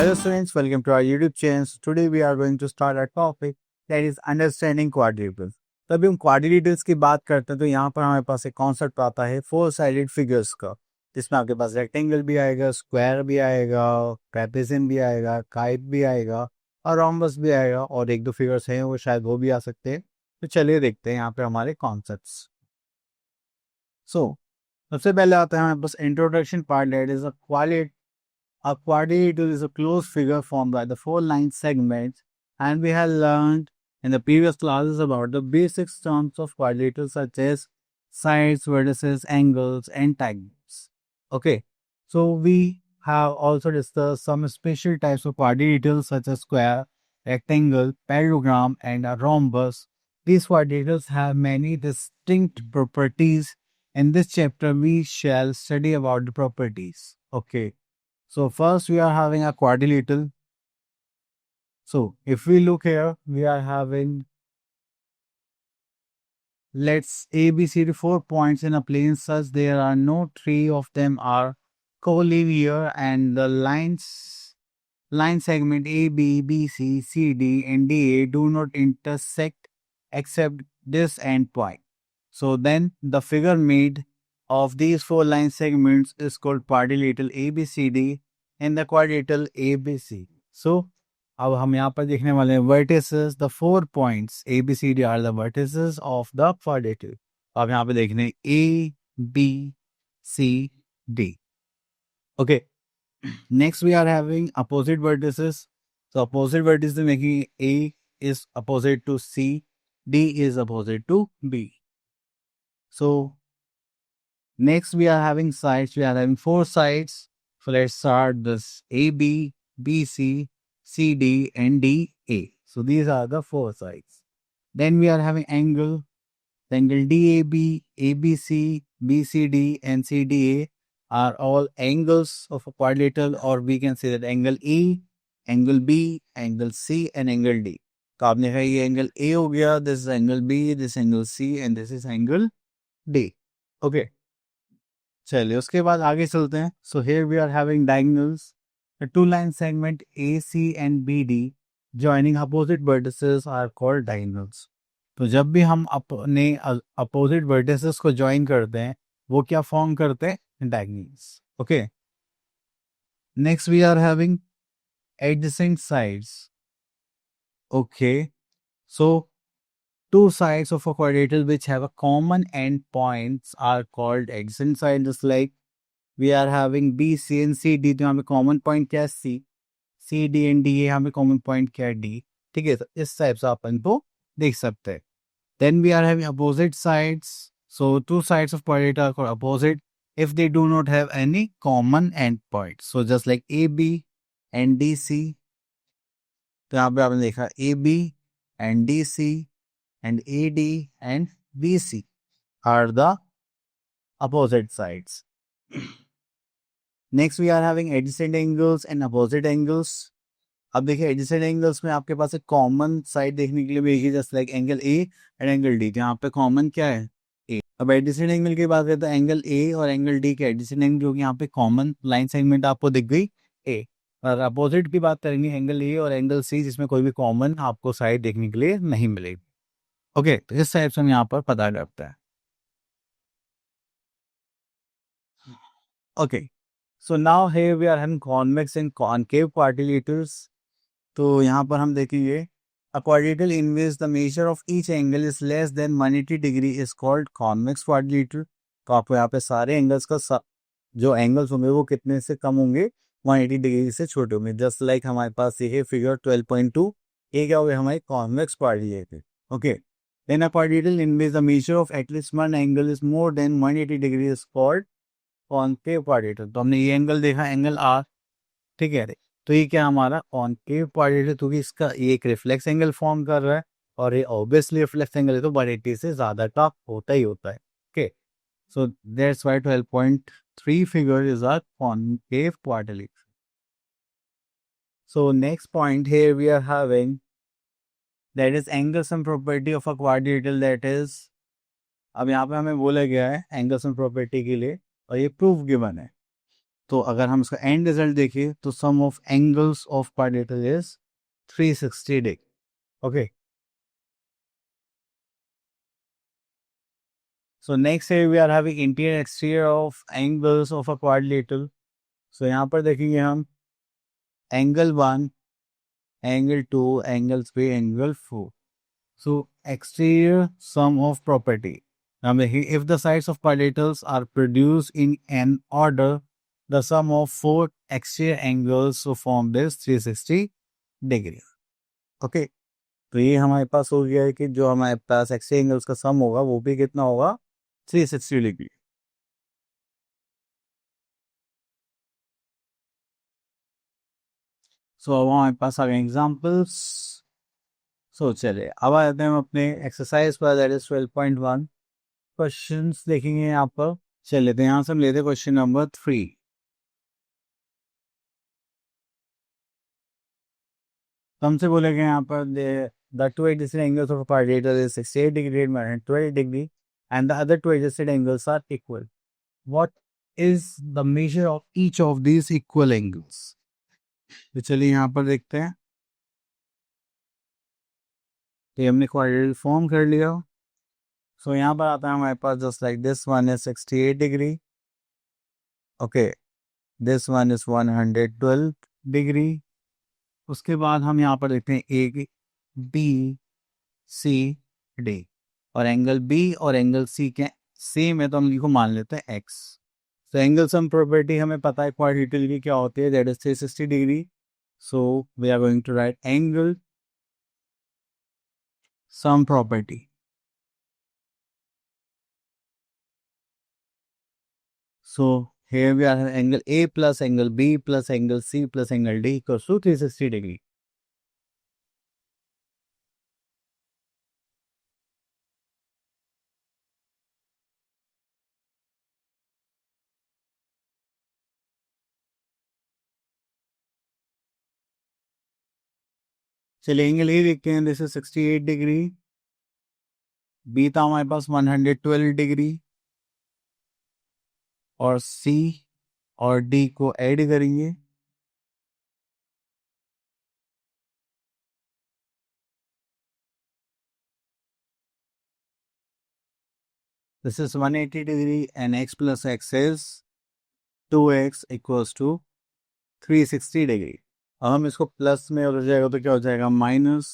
Hello students, welcome to our YouTube channel. So today we are going to start a topic that is understanding quadrilaterals. तो अभी हम quadrilaterals की बात करते हैं तो यहाँ पर हमारे पास एक कॉन्सेप्ट आता है फोर साइडेड फिगर्स का, जिसमें आपके पास रेक्टेंगल भी आएगा, स्क्वायर भी आएगा, ट्रेपेजियम भी आएगा, काइट भी आएगा और रोम्बस भी आएगा और एक दो फिगर्स हैं वो शायद वो भी आ सकते हैं। तो चलिए देखते हैं यहाँ पे हमारे कॉन्सेप्ट्स। सबसे पहले आता है हमारे पास introduction part, that is A quadrilateral is a closed figure formed by the four line segments, and we have learned in the previous classes about the basic terms of quadrilaterals such as sides, vertices, angles, and tangents. Okay, so we have also discussed some special types of quadrilaterals such as square, rectangle, parallelogram, and a rhombus. These quadrilaterals have many distinct properties. In this chapter, we shall study about the properties. Okay. So first we are having a quadrilateral. So if we look here, we are having, let's A, B, C, D, 4 points in a plane such there are no three of them are collinear and the line segment A, B, B, C, C, D and D, A do not intersect except this end point. So then the figure made of these four line segments is called quadrilateral ABCD and the quadrilateral ABC. So अब हम यहाँ पर देखने वाले हैं vertices, the 4 points ABCD are the vertices of the quadrilateral. अब यहाँ पे देखने A, B, C, D. Okay. Next we are having opposite vertices. So opposite vertices making A is opposite to C, D is opposite to B. So next we are having sides. We are having four sides. So let's start this AB, BC, CD and DA. So these are the four sides. Then we are having angle. The angle DAB, ABC, BCD and CDA are all angles of a quadrilateral, or we can say that angle E, angle B, angle C and angle D. तो आपने कहा ये angle A हो गया, this is angle B, this angle C and this is angle D. Okay. चलिए उसके बाद आगे चलते हैं. So here we are having diagonals. The two line segment AC and BD joining opposite vertices are called diagonals. तो जब भी हम अपने opposite vertices को join करते हैं वो क्या form करते हैं? Diagonals. Okay. Next we are having adjacent sides. Okay. So two sides of a quadrilateral which have a common endpoints are called adjacent sides. Just like we are having B, C and C, D, तो यहाँ पे common point क्या है? C, C, D and D, यहाँ पे common point क्या है? D. ठीक है, इस टाइप से अपन को देख सकते हैं. Then we are having opposite sides. So two sides of quadrilateral are called opposite if they do not have any common endpoints. So just like AB and DC, तो यहाँ पे आपने देखा AB and DC and AD and BC are the opposite sides. Next we are having adjacent angles and opposite angles. अब देखिए adjacent angles में आपके पास एक common side देखने के लिए मिलेगी, just like angle A and angle D. यहाँ पे common क्या है? A. अब adjacent angle की बात करते हैं, angle A और angle D के adjacent angle क्योंकि यहाँ पे common line segment आपको दिख गई A. और opposite की बात करेंगे angle A और angle C जिसमें कोई भी common आपको side देखने के लिए नहीं मिलेगी. ओके, तो इस टाइप से हम यहाँ पर पता करते हैं. Okay, so now here we are having convex and concave quadrilaterals. तो यहाँ पर हम देखेंगे a quadrilateral in which the measure of each angle is less than 180 degree is called convex quadrilateral. तो आपको यहाँ पे सारे एंगल्स का जो एंगल्स होंगे वो कितने से कम होंगे? 180 डिग्री से छोटे होंगे. जस्ट लाइक हमारे पास ये है फिगर 12.2. ये क्या हो गया? हमारे convex quadrilateral. Okay. Then a quadrilateral in which the measure of at least one angle is more than 180 degree is called concave quadrilateral. तो हमने ये एंगल देखा, एंगल R, ठीक है. तो ये क्या हमारा concave quadrilateral, क्योंकि इसका ये एक रिफ्लेक्स एंगल फॉर्म कर रहा है और ये ऑब्वियसली रिफ्लेक्स एंगल है तो 180 से ज्यादा का होता ही होता है. Okay, so that's why 12.3 figure is a concave quadrilateral. So next point here we are having that is angle sum property of a quadrilateral, that is, अब यहाँ पे हमें बोला गया है एंगल सम प्रॉपर्टी के लिए और ये प्रूफ गिवन है. तो अगर हम इसका एंड रिजल्ट देखें तो sum of angles of quadrilateral is 360 degree. Okay. So next here we are having interior exterior of angles of a quadrilateral. So यहाँ पर देखेंगे हम angle 1, angle 2, angle 3, angle 4. So exterior sum of property. Now if the sides of quadrilaterals are produced in an order, the sum of 4 exterior angles so form this 360 degree. Okay. तो ये हमारे पास हो गया है कि जो हमारे पास एक्सटीरियर एंगल्स का सम होगा वो भी कितना होगा 360 डिग्री. सो अब हमारे पास आ गए एग्जाम्पल्स. सो चलिए अब आ जाते हैं हम अपने एक्सरसाइज पर, दैट इज 12.1. क्वेश्चंस देखेंगे यहाँ पर. चलिए तो यहाँ से हम लेते हैं क्वेश्चन नंबर 3. तो हमसे बोले गए यहाँ पर the two adjacent angles of a quadrilateral is 68 degree and 12 degree and the other two adjacent angles are equal. What is the measure of each of these equal angles? तो चलिए यहाँ पर देखते हैं. तो हमने क्वाड्रिलेटरल फॉर्म कर लिया. सो यहाँ पर आता है हमारे पास just like this one is 68 degree. Okay. This one is 112 degree. उसके बाद हम यहाँ पर देखते हैं ए बी सी डी और एंगल बी और एंगल सी के सेम है तो हम इनको मान लेते हैं एक्स. तो एंगल सम प्रॉपर्टी हमें पता है क्वाड्रिलेटरल की क्या होती है, that is 360 degree. So we are going to write angle sum property. So here we are having angle A plus angle B plus angle C plus angle D equals to 360 degree. चलिए angle A देखते हैं. This is 68 degree. B था हमारे पास 112 degree और C और D को add करेंगे. This is 180 degree and x plus x is 2x equals to 360 degree. अब हम इसको प्लस में हो जाएगा तो क्या हो जाएगा minus.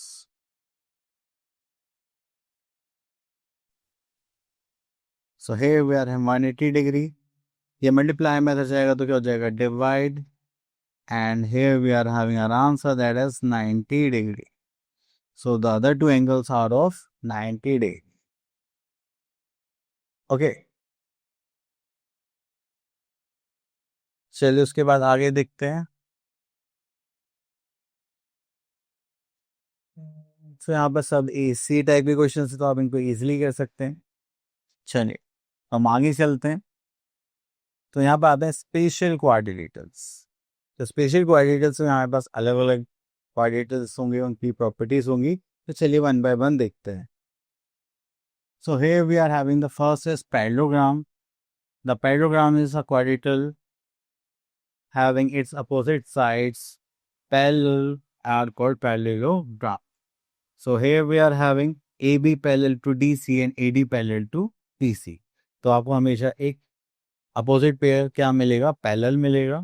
So here we are having 180 degree. ये मल्टीप्लाई में जाएगा तो क्या हो जाएगा divide. And here we are having our answer that is 90 degree. So the other two angles are of 90 degree. Okay. चलिए उसके बाद आगे देखते हैं. तो यहाँ पर सब AC टाइप के क्वेश्चन है तो आप इनको इजीली कर सकते हैं. चलिए हम आगे चलते हैं. तो यहाँ पर आते हैं स्पेशल क्वाड्रिलेटरल्स. तो स्पेशल क्वाड्रिलेटरल्स में हमारे पास अलग अलग क्वाड्रिलेटरल्स होंगे, उनकी प्रॉपर्टीज होंगी. तो चलिए वन बाय वन देखते हैं. So here we are having the first is parallelogram. The parallelogram is a quadrilateral having its opposite sides parallel are called parallelogram. So here we are having AB parallel to DC and AD parallel to BC. तो आपको हमेशा एक opposite pair क्या मिलेगा, parallel मिलेगा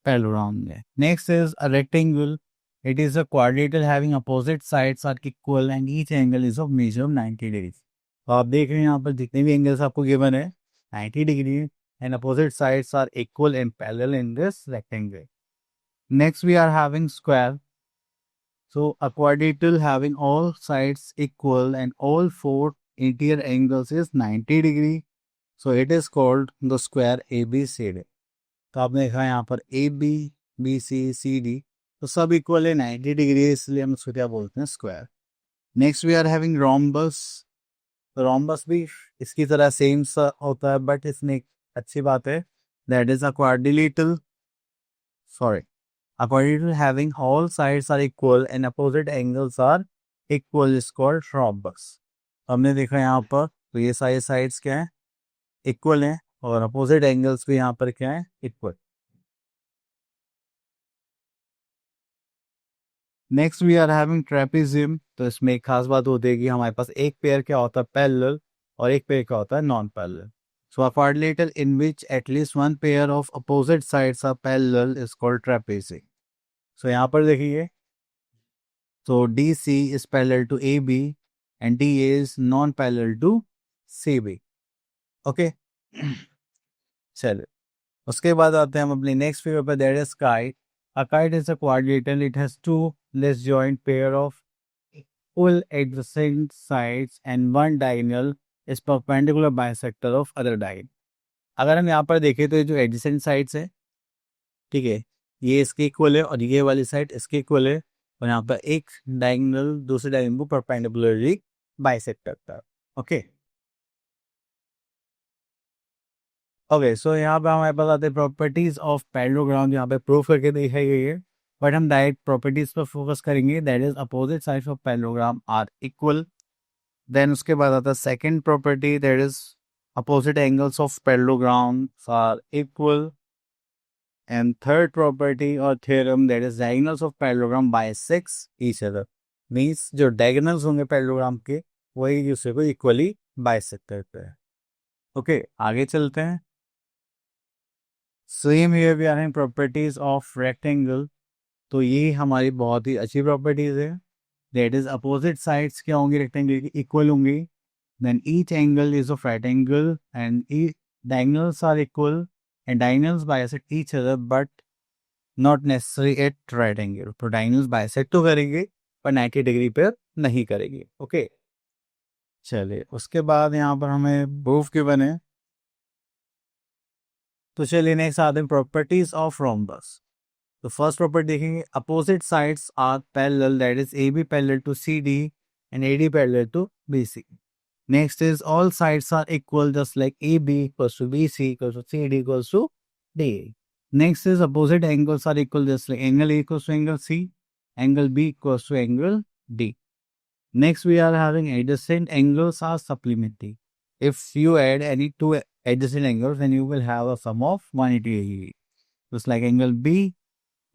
parallelogram में. Next is a rectangle. It is a quadrilateral having opposite sides are equal and each angle is of measure 90 degree. तो आप देख रहे हैं यहाँ पर जितने भी एंगल्स आपको गिवन है 90 degree and opposite sides are equal and parallel in this rectangle. Next we are having square. So a quadrilateral having all sides equal and all four interior angles is 90 degree. So it is called the square ABCD. तो आपने देखा यहाँ पर AB, BC, CD तो सब equal है 90 degree है, इसलिए हम इसको क्या बोलते हैं square. Next we are having rhombus. Rhombus भी इसकी तरह सेम सा होता है बट इसमें एक अच्छी बात है, that is a quadrilateral having all sides are equal and opposite angles are equal is called rhombus. हमने देखा यहाँ पर तो ये सारे साइड्स क्या है इक्वल हैं और अपोजिट एंगल्स भी यहाँ पर क्या है equal. Next we are having trapezium. तो इसमें एक खास बात होती है कि हमारे पास एक पेयर क्या होता है, पैरेलल, और एक पेयर क्या होता है, non parallel. So a quadrilateral in which at least one pair of opposite sides are parallel is called trapezium. So यहाँ पर देखिए, so DC is parallel to AB and DA is non-parallel to CB. Okay चलिए, उसके बाद आते हैं हम अपनी नेक्स्ट फिगर पर, that is kite. A kite is a quadrilateral, it has two less joint pair of full adjacent sides and one diagonal is perpendicular bisector of other diagonal। अगर हम यहाँ पर देखें तो ये जो एडजेसेंट साइड्स है, ठीक है, ये इसके इक्वल है और ये वाली साइड इसके इक्वल है, और यहाँ पर एक डायगोनल दूसरे डायगोनल को परपेंडिकुलरली बाइसेक्ट करता है। ओके ओके, सो यहाँ पे हमारे पास आते हैं प्रॉपर्टीज ऑफ पैरेललोग्राम, यहाँ पे प्रूफ करके दिखाई गई है, बट हम डायरेक्ट प्रॉपर्टीज पर फोकस करेंगे। That is opposite sides of parallelogram are equal. Then उसके बाद आता है second property, that is opposite angles of parallelogram are equal. And third property और theorem, that is diagonals of parallelogram bisects each other. Means जो diagonals होंगे parallelogram के, वही दूसरे को इक्वली बाइसेक्ट करते हैं। ओके आगे चलते हैं। Same here we are having properties of rectangle. तो ये हमारी बहुत ही अच्छी प्रॉपर्टीज है। दैट इज अपोजिट साइड्स क्या होंगी रेक्टेंगल की, इक्वल होंगी। Then each angle is of right angle and diagonals are equal and diagonals bisect each other but not necessary at right angle. तो डायगोनल्स बाइसेक्ट तो करेंगे पर 90 degree पर नहीं करेंगे। ओके चलिए, उसके बाद यहाँ पर हमें प्रूफ गिवन है। तो चलिए नेक्स्ट आते हैं प्रॉपर्टीज ऑफ रोम्बस। तो फर्स्ट प्रॉपर्टी देखेंगे, opposite sides are parallel, that is A B parallel to C D and A D parallel to B C. Next is all sides are equal just like A B equals to B C equals to C D equals to D. Next is opposite angles are equal just like angle A equals to angle C, angle B equals to angle D. Next, we are having adjacent angles are supplementary. If you add any two adjacent angles, then you will have a sum of 180 degree. Just like angle B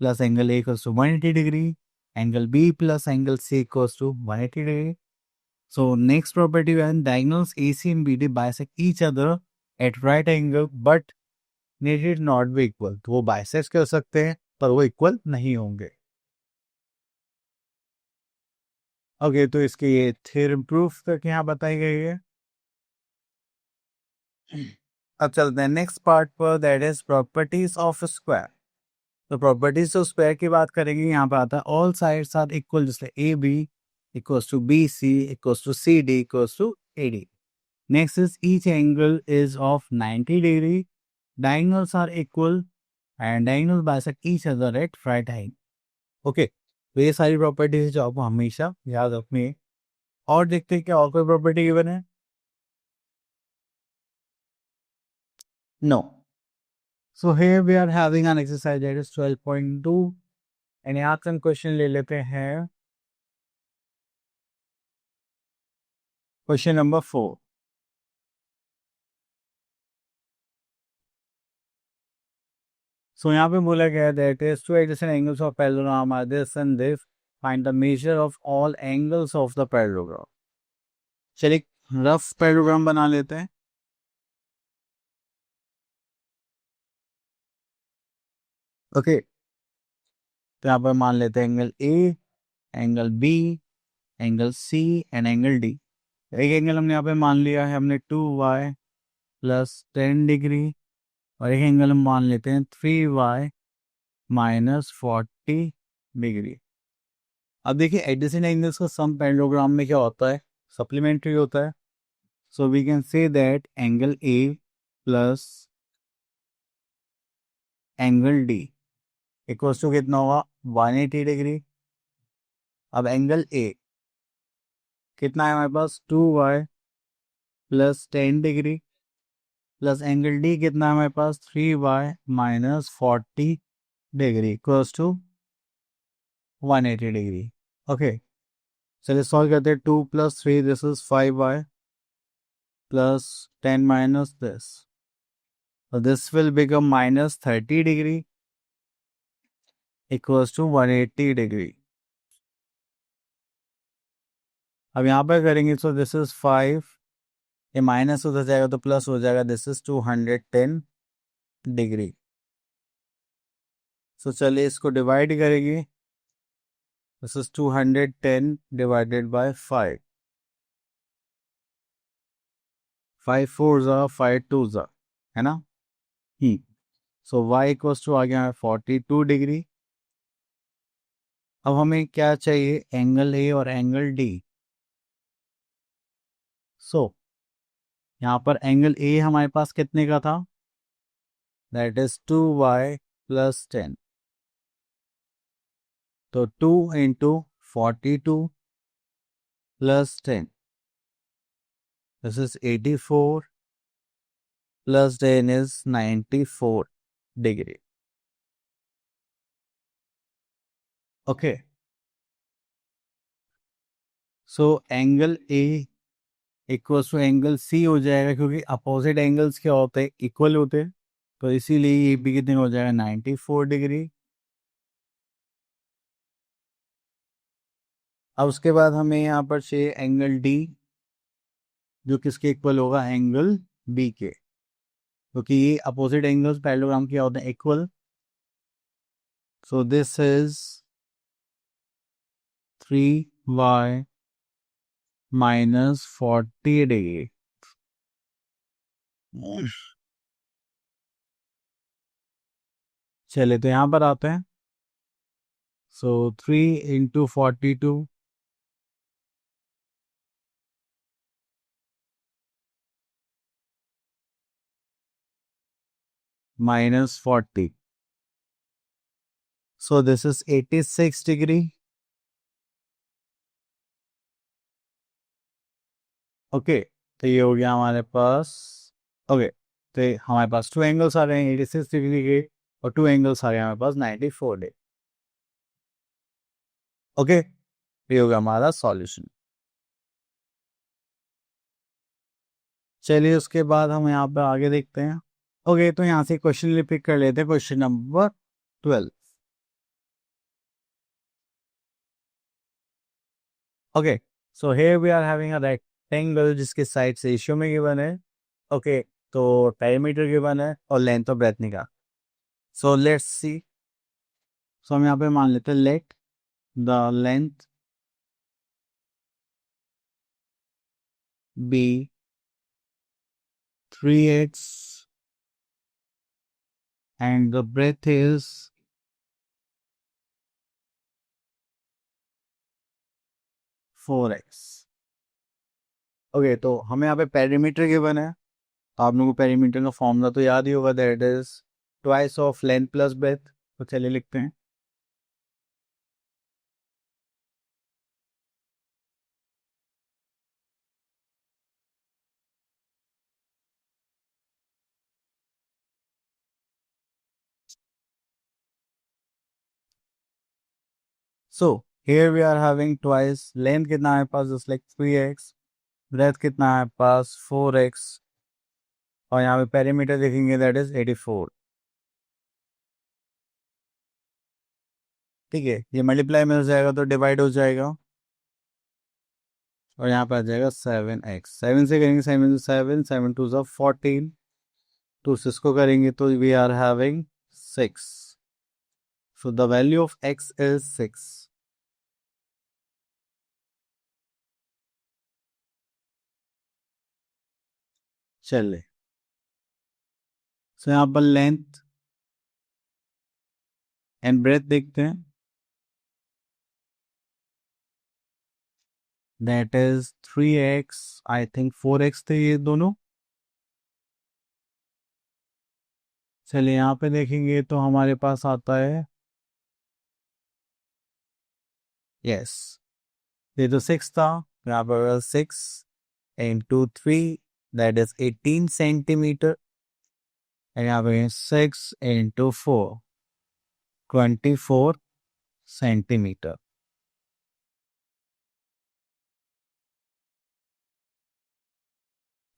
plus angle A equals to 180 degree, angle B plus angle C equals to 180 degree. So next property, when diagonals AC and BD bisect each other at right angle, but need not be equal. तो वो bisect कर सकते हैं पर वो equal नहीं होंगे। Okay तो इसके ये थ्योरम प्रूफ करके यहाँ बताई गई है। अब चलते हैं नेक्स्ट पार्ट पर, that is properties of square. तो प्रॉपर्टीज ऑफ स्क्वायर की बात करेंगे, यहाँ पे आता है ऑल साइड्स आर इक्वल, जैसे A B equals to B C equals to C D equals to A D. Next is each angle is of 90 degree, diagonals are equal and diagonals bisect each other at right angle. Okay तो ये सारी properties जो आपको हमेशा याद रखनी है। और देखते हैं क्या और कोई प्रॉपर्टी गिवन है। No. So here we are having an exercise that is 12.2 and यहाँ से हम क्वेश्चन ले लेते हैं क्वेश्चन नंबर 4। सो यहाँ पे बोला गया that is two adjacent angles of parallelogram are this and this, find the measure of all angles of the parallelogram. चलिए रफ पैरेललोग्राम बना लेते हैं। ओके तो यहाँ पर मान लेते हैं angle A, angle B, angle C and angle D. एक एंगल हमने यहाँ पे मान लिया है हमने 2y प्लस 10 डिग्री, और एक एंगल हम मान लेते हैं 3y माइनस 40 डिग्री। अब देखिए एडजेसेंट एंगल्स का सम पैरेललोग्राम में क्या होता है, सप्लीमेंट्री होता है। So we can say that angle A plus angle D equals to कितना होगा, 180 डिग्री। अब एंगल ए कितना है हमारे पास, 2y plus 10 degree plus angle D कितना है हमारे पास, 3y minus 40 degree equals to 180 degree. Okay चलिए सॉल्व करते हैं। 2 plus 3 this is 5y plus 10 minus this, so this will become minus 30 degree equals to 180 degree. अब यहाँ पर करेंगे तो दिस इज 5, ये माइनस उधर जाएगा तो प्लस हो जाएगा, दिस इज 210 डिग्री। सो चलिए इसको डिवाइड करेंगे, दिस इज 210 डिवाइडेड बाय 5, 5 4 ज़ा 5 2 ज़ा, है ना। सो y इक्वल्स टू आ गया है 42 डिग्री। अब हमें क्या चाहिए, एंगल ए और एंगल डी। सो यहाँ पर एंगल ए हमारे पास कितने का था, दैट इज 2y प्लस 10, तो 2 into 42 plus 10, this is 84 plus 10 is 94 degree. Okay, so angle A equals to angle C हो जाएगा, क्योंकि अपोजिट एंगल्स क्या होते हैं, इक्वल होते हैं, तो इसीलिए ये भी कितने हो जाएगा, 94 डिग्री। अब उसके बाद हमें यहाँ पर चाहिए एंगल डी, जो किसके इक्वल होगा, एंगल बी के, क्योंकि ये अपोजिट एंगल्स पैरेललोग्राम क्या होते हैं, equal. So this is 3y minus 40 degree. चले तो यहाँ पर आते हैं, सो 3 into 42 minus 40, so this is 86 degree. Okay, तो ये हो गया हमारे पास। ओके, तो हमारे पास टू एंगल्स आ रहे हैं 86 डिग्री के, और टू एंगल्स आ रहे हैं हमारे पास 94 डिग्री। ओके, ये हो गया हमारा सॉल्यूशन। चलिए उसके बाद हम यहाँ पे आगे देखते हैं। ओके, तो यहाँ से क्वेश्चन रिपीट कर लेते हैं, question number 12। Okay, so here we are having a rectangle जिसके साइड रेशियो में गिवन है। ओके, तो पेरीमीटर गिवन है और लेंथ और ब्रेथ निकाल। सो लेट्स सी, सो हम यहाँ पे मान लेते हैं let the length be 3x and the breadth is 4x। Okay, तो हमें यहाँ पे पेरीमीटर गिवन है, आप लोगों को पेरीमीटर का फॉर्मूला तो याद ही होगा, that is twice of length plus breadth. तो चलिए लिखते हैं, so here we are having twice length कितना है पास, जस्ट लाइक 3x, ब्रेथ कितना है पास 4x, और यहाँ पे पेरीमीटर देखेंगे दैट इज 84। ठीक है, ये मल्टीप्लाई में हो जाएगा तो डिवाइड हो जाएगा, और यहाँ पे आ जाएगा 7x, 7 से करेंगे 7 7 7 2 14, तो इसको करेंगे तो we are having 6, so the value of x is 6। चलिए, सो यहाँ पर लेंथ एंड ब्रेथ देखते हैं, that is 3x, I think 4x थे ये दोनों। चलिए यहाँ पे देखेंगे तो हमारे पास आता है, यस, ये तो 6 था, यहाँ पर 6 into 3 that is 18 centimetre, and यहाँ पे 6 इंटू 4 24 सेंटीमीटर।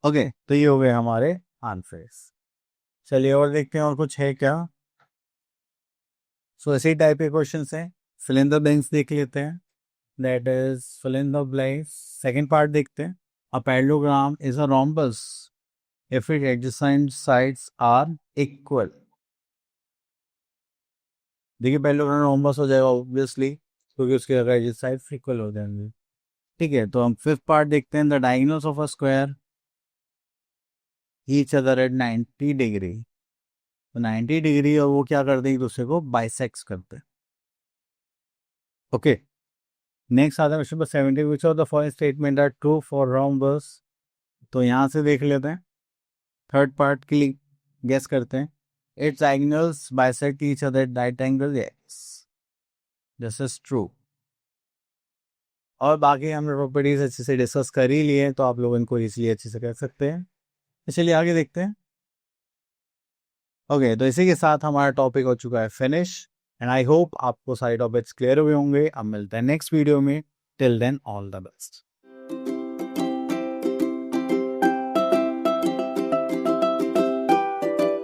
ओके, तो ये हो गए हमारे आंसर्स। चलिए और देखते हैं और कुछ है क्या। सो इसी टाइप के क्वेश्चन हैं, फिल इन द ब्लैंक्स देख लेते हैं। That is fill in the blanks. Second part देखते हैं। A parallelogram is a rhombus if it adjacent sides are equal. देखिए पैरेललोग्राम रोम्बस हो जाएगा ऑब्वियसली, क्योंकि उसके अगर साइड्स इक्वल हो जाएंगे। ठीक है, तो हम फिफ्थ पार्ट देखते हैं। The diagonals of a square each other eight 90 degree. तो 90 डिग्री और वो क्या करते हैं, एक दूसरे को बाइसेक्स करते हैं। ओके, नेक्स्ट आता है question number 70, which of the following statement are true for rhombus. तो यहाँ से देख लेते हैं, थर्ड पार्ट के लिए गेस करते हैं। It's diagonals bisect each other at right angle, yes this is true. और बाकी हमने प्रॉपर्टीज अच्छे से डिस्कस कर ही लिए, तो आप लोग इनको इसलिए अच्छे से कर सकते हैं। चलिए आगे देखते हैं। ओके, तो इसी के साथ हमारा टॉपिक हो चुका है फिनिश, एंड आई होप आपको सारे टॉपिक्स क्लियर हुए होंगे। अब मिलते हैं नेक्स्ट वीडियो में। Till then all the best.